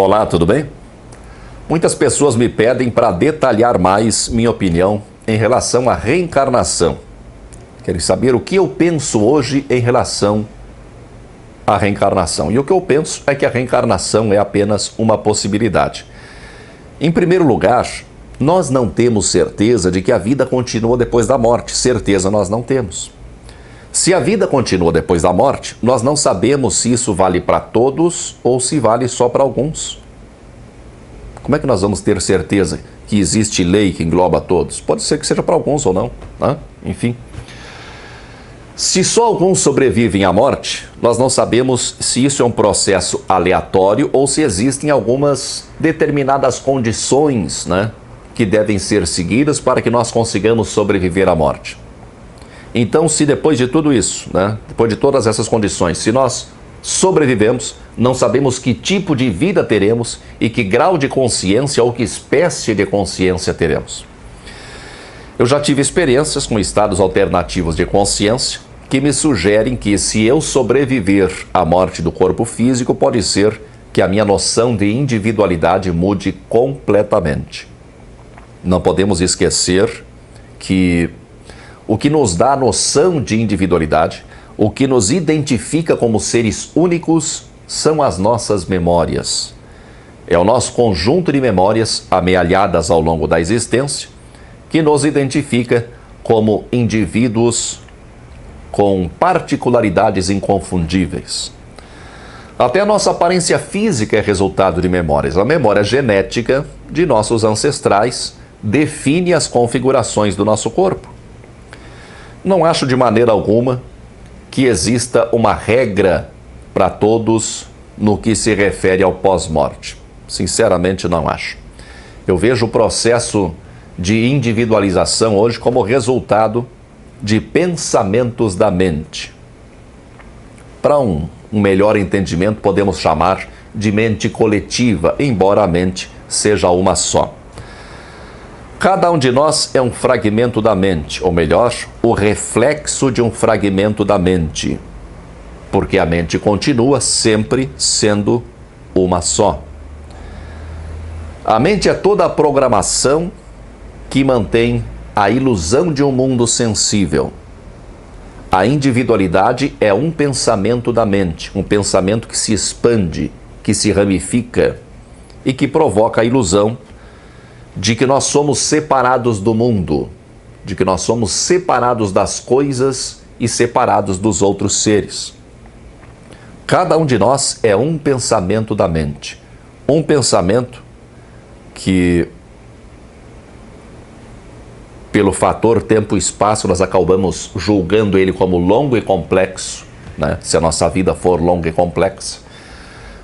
Olá, tudo bem? Muitas pessoas me pedem para detalhar mais minha opinião em relação à reencarnação. Querem saber o que eu penso hoje em relação à reencarnação. E o que eu penso é que a reencarnação é apenas uma possibilidade. Em primeiro lugar, nós não temos certeza de que a vida continua depois da morte. Certeza nós não temos. Se a vida continua depois da morte, nós não sabemos se isso vale para todos ou se vale só para alguns. Como é que nós vamos ter certeza que existe lei que engloba todos? Pode ser que seja para alguns ou não, né? Enfim. Se só alguns sobrevivem à morte, nós não sabemos se isso é um processo aleatório ou se existem algumas determinadas condições, né, que devem ser seguidas para que nós consigamos sobreviver à morte. Então, se depois de tudo isso, né, depois de todas essas condições, se nós sobrevivemos, não sabemos que tipo de vida teremos e que grau de consciência ou que espécie de consciência teremos. Eu já tive experiências com estados alternativos de consciência que me sugerem que, se eu sobreviver à morte do corpo físico, pode ser que a minha noção de individualidade mude completamente. Não podemos esquecer que o que nos dá a noção de individualidade, o que nos identifica como seres únicos, são as nossas memórias. É o nosso conjunto de memórias amealhadas ao longo da existência que nos identifica como indivíduos com particularidades inconfundíveis. Até a nossa aparência física é resultado de memórias. A memória genética de nossos ancestrais define as configurações do nosso corpo. Não acho de maneira alguma que exista uma regra para todos no que se refere ao pós-morte. Sinceramente, não acho. Eu vejo o processo de individualização hoje como resultado de pensamentos da mente. Para um melhor entendimento, podemos chamar de mente coletiva, embora a mente seja uma só. Cada um de nós é um fragmento da mente, ou melhor, o reflexo de um fragmento da mente, porque a mente continua sempre sendo uma só. A mente é toda a programação que mantém a ilusão de um mundo sensível. A individualidade é um pensamento da mente, um pensamento que se expande, que se ramifica e que provoca a ilusão de que nós somos separados do mundo, de que nós somos separados das coisas e separados dos outros seres. Cada um de nós é um pensamento da mente, um pensamento que, pelo fator tempo e espaço, nós acabamos julgando ele como longo e complexo, né? Se a nossa vida for longa e complexa,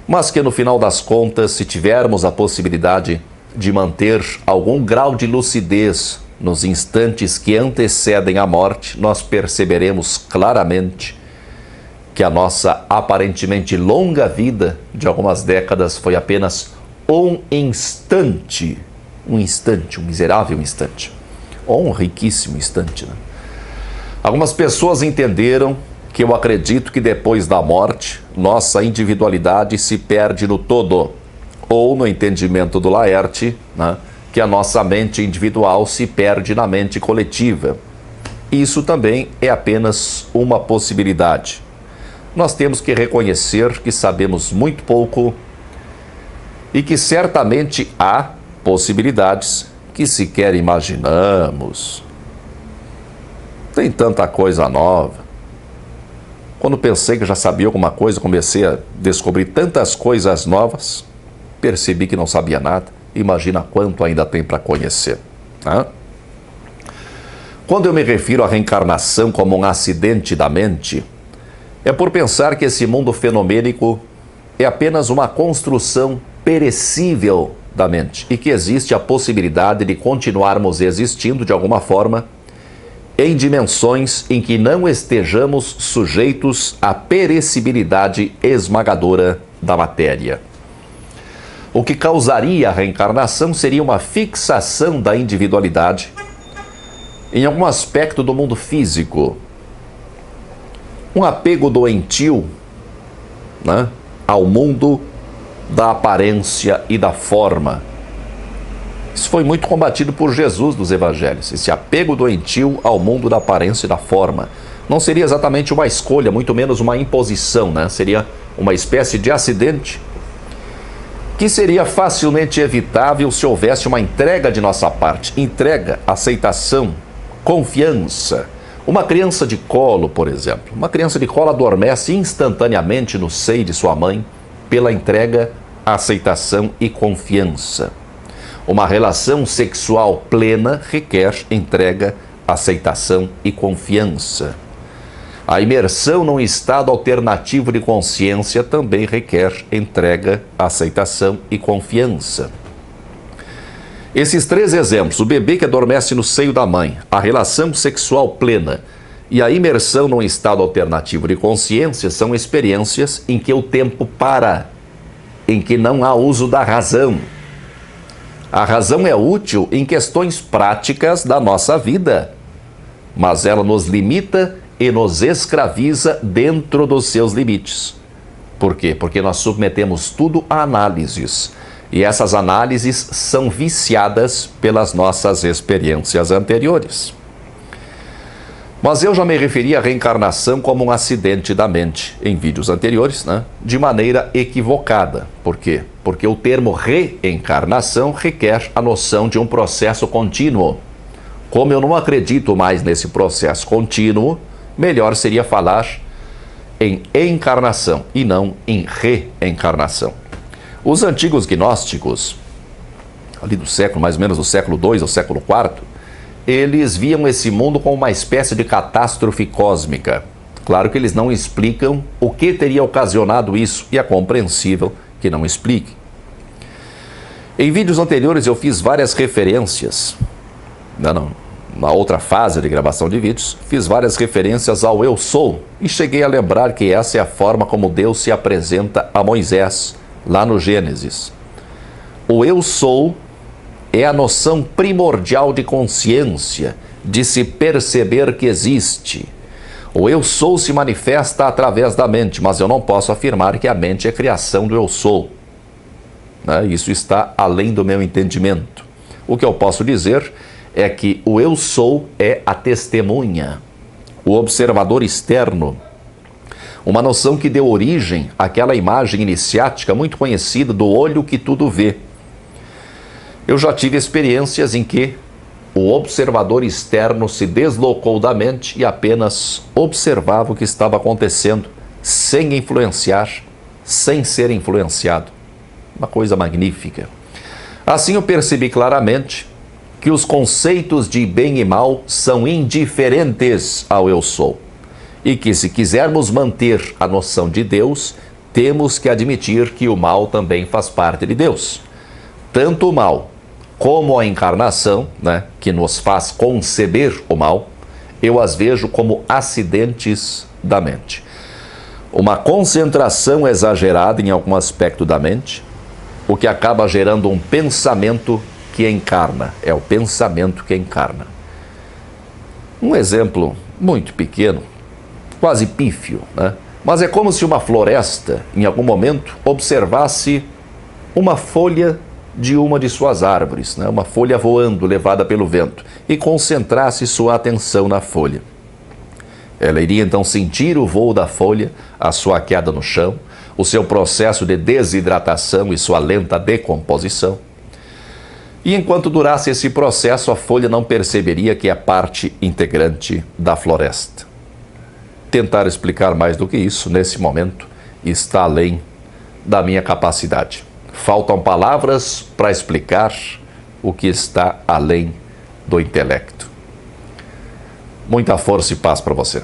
mas que no final das contas, se tivermos a possibilidade de manter algum grau de lucidez nos instantes que antecedem a morte, nós perceberemos claramente que a nossa aparentemente longa vida de algumas décadas foi apenas um instante, um miserável instante, ou um riquíssimo instante, né? Algumas pessoas entenderam que eu acredito que depois da morte, nossa individualidade se perde no todo, ou no entendimento do Laerte, né, que a nossa mente individual se perde na mente coletiva. Isso também é apenas uma possibilidade. Nós temos que reconhecer que sabemos muito pouco e que certamente há possibilidades que sequer imaginamos. Tem tanta coisa nova. Quando pensei que já sabia alguma coisa, comecei a descobrir tantas coisas novas, percebi que não sabia nada. Imagina quanto ainda tem para conhecer, né? Quando eu me refiro à reencarnação como um acidente da mente, é por pensar que esse mundo fenomênico é apenas uma construção perecível da mente e que existe a possibilidade de continuarmos existindo de alguma forma em dimensões em que não estejamos sujeitos à perecibilidade esmagadora da matéria. O que causaria a reencarnação seria uma fixação da individualidade em algum aspecto do mundo físico, um apego doentio, né, ao mundo da aparência e da forma. Isso foi muito combatido por Jesus dos evangelhos, esse apego doentio ao mundo da aparência e da forma. Não seria exatamente uma escolha, muito menos uma imposição, né? Seria uma espécie de acidente que seria facilmente evitável se houvesse uma entrega de nossa parte. Entrega, aceitação, confiança. Uma criança de colo, por exemplo. Uma criança de colo adormece instantaneamente no seio de sua mãe pela entrega, aceitação e confiança. Uma relação sexual plena requer entrega, aceitação e confiança. A imersão num estado alternativo de consciência também requer entrega, aceitação e confiança. Esses 3 exemplos, o bebê que adormece no seio da mãe, a relação sexual plena e a imersão num estado alternativo de consciência, são experiências em que o tempo para, em que não há uso da razão. A razão é útil em questões práticas da nossa vida, mas ela nos limita e nos escraviza dentro dos seus limites. Por quê? Porque nós submetemos tudo a análises. E essas análises são viciadas pelas nossas experiências anteriores. Mas eu já me referi à reencarnação como um acidente da mente em vídeos anteriores, né? De maneira equivocada. Por quê? Porque o termo reencarnação requer a noção de um processo contínuo. Como eu não acredito mais nesse processo contínuo, melhor seria falar em encarnação e não em reencarnação. Os antigos gnósticos, ali do século, mais ou menos do século II ao século IV, eles viam esse mundo como uma espécie de catástrofe cósmica. Claro que eles não explicam o que teria ocasionado isso, e é compreensível que não explique. Em vídeos anteriores eu fiz várias referências, na outra fase de gravação de vídeos, fiz várias referências ao Eu Sou, e cheguei a lembrar que essa é a forma como Deus se apresenta a Moisés, lá no Gênesis. O Eu Sou é a noção primordial de consciência, de se perceber que existe. O Eu Sou se manifesta através da mente, mas eu não posso afirmar que a mente é criação do Eu Sou. Isso está além do meu entendimento. O que eu posso dizer é que o Eu Sou é a testemunha, o observador externo, uma noção que deu origem àquela imagem iniciática muito conhecida do olho que tudo vê. Eu já tive experiências em que o observador externo se deslocou da mente e apenas observava o que estava acontecendo, sem influenciar, sem ser influenciado. Uma coisa magnífica. Assim eu percebi claramente que os conceitos de bem e mal são indiferentes ao Eu Sou. E que se quisermos manter a noção de Deus, temos que admitir que o mal também faz parte de Deus. Tanto o mal como a encarnação, que nos faz conceber o mal, eu as vejo como acidentes da mente. Uma concentração exagerada em algum aspecto da mente, o que acaba gerando um pensamento que encarna. É o pensamento que encarna. Um exemplo muito pequeno, quase pífio, mas é como se uma floresta, em algum momento, observasse uma folha de uma de suas árvores, uma folha voando, levada pelo vento, e concentrasse sua atenção na folha. Ela iria então sentir o voo da folha, a sua queda no chão, o seu processo de desidratação e sua lenta decomposição. E enquanto durasse esse processo, a folha não perceberia que é parte integrante da floresta. Tentar explicar mais do que isso, nesse momento, está além da minha capacidade. Faltam palavras para explicar o que está além do intelecto. Muita força e paz para você.